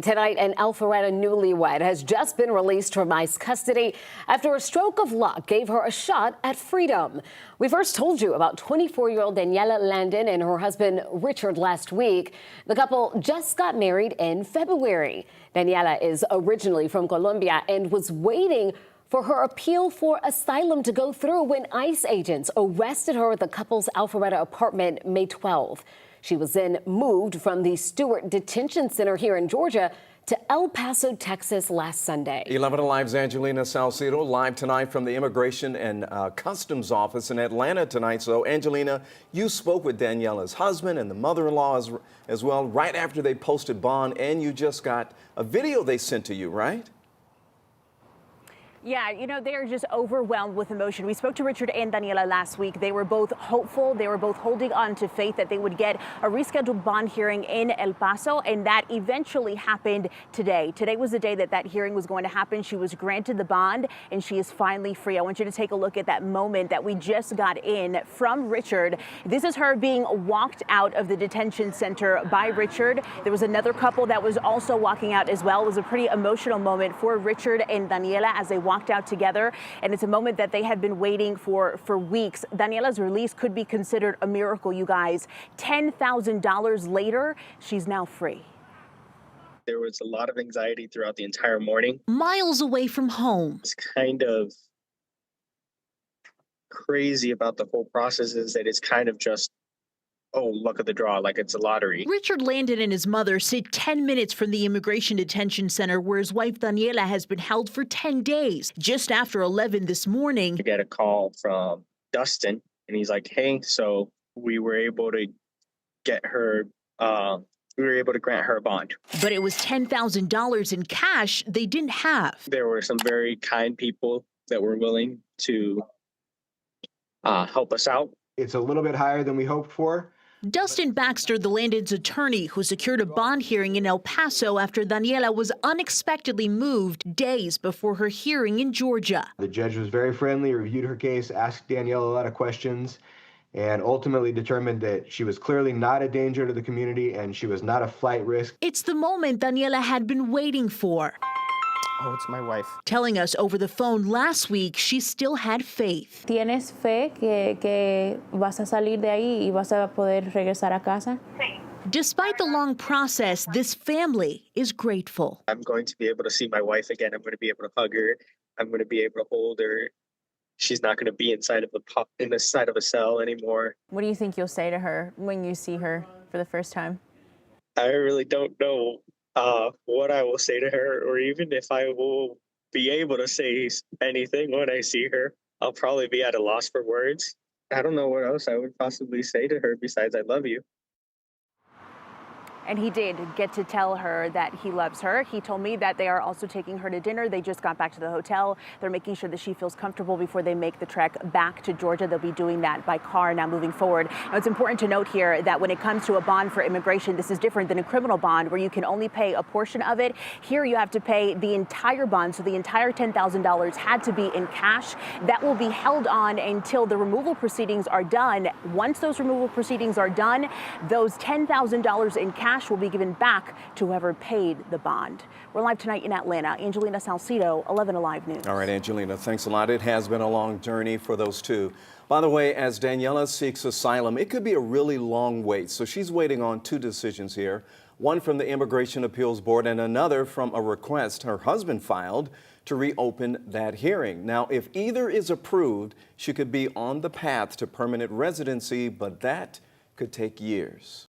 Tonight, an Alpharetta newlywed has just been released from ICE custody after a stroke of luck gave her a shot at freedom. We first told you about 24-year-old Daniela Landon and her husband Richard last week. The couple just got married in February. Daniela is originally from Colombia and was waiting for her appeal for asylum to go through when ICE agents arrested her at the couple's Alpharetta apartment May 12. She was then moved from the Stewart Detention Center here in Georgia to El Paso, Texas last Sunday. 11 Alive's Angelina Salcido live tonight from the Immigration and Customs Office in Atlanta tonight. So, Angelina, you spoke with Daniela's husband and the mother-in-law as well right after they posted bond, and you just got a video they sent to you, right? Yeah, you know, they are just overwhelmed with emotion. We spoke to Richard and Daniela last week. They were both hopeful. They were both holding on to faith that they would get a rescheduled bond hearing in El Paso, and that eventually happened today. Today was the day that that hearing was going to happen. She was granted the bond, and she is finally free. I want you to take a look at that moment that we just got in from Richard. This is her being walked out of the detention center by Richard. There was another couple that was also walking out as well. It was a pretty emotional moment for Richard and Daniela as they walked out together, and it's a moment that they had been waiting for weeks. Daniela's release could be considered a miracle, you guys. $10,000 later, she's now free. There was a lot of anxiety throughout the entire morning. Miles away from home. It's kind of crazy about the whole process is that it's kind of just, oh, luck of the draw, like it's a lottery. Richard Landon and his mother sit 10 minutes from the Immigration Detention Center where his wife Daniela has been held for 10 days. Just after 11 this morning, I get a call from Dustin, and he's like, hey, so we were able to get her, we were able to grant her a bond. But it was $10,000 in cash they didn't have. There were some very kind people that were willing to help us out. It's a little bit higher than we hoped for. Dustin Baxter, the Landon's attorney, who secured a bond hearing in El Paso after Daniela was unexpectedly moved days before her hearing in Georgia. The judge was very friendly, reviewed her case, asked Daniela a lot of questions, and ultimately determined that she was clearly not a danger to the community and she was not a flight risk. It's the moment Daniela had been waiting for. Oh, it's my wife. Telling us over the phone last week she still had faith. ¿Tienes fe que vas a salir de ahí y vas a poder regresar a casa? Despite the long process, this family is grateful. I'm going to be able to see my wife again. I'm going to be able to hug her. I'm going to be able to hold her. She's not going to be inside of a cell anymore. What do you think you'll say to her when you see her for the first time? I really don't know what I will say to her, or even if I will be able to say anything when I see her. I'll probably be at a loss for words. I don't know what else I would possibly say to her besides I love you. And he did get to tell her that he loves her. He told me that they are also taking her to dinner. They just got back to the hotel. They're making sure that she feels comfortable before they make the trek back to Georgia. They'll be doing that by car now moving forward. Now, it's important to note here that when it comes to a bond for immigration, this is different than a criminal bond where you can only pay a portion of it. Here you have to pay the entire bond, so the entire $10,000 had to be in cash. That will be held on until the removal proceedings are done. Once those removal proceedings are done, those $10,000 in cash will be given back to whoever paid the bond. We're live tonight in Atlanta. Angelina Salcido, 11 Alive News. All right, Angelina, thanks a lot. It has been a long journey for those two. By the way, as Daniela seeks asylum, it could be a really long wait. So she's waiting on two decisions here, one from the Immigration Appeals Board and another from a request her husband filed to reopen that hearing. Now, if either is approved, she could be on the path to permanent residency, but that could take years.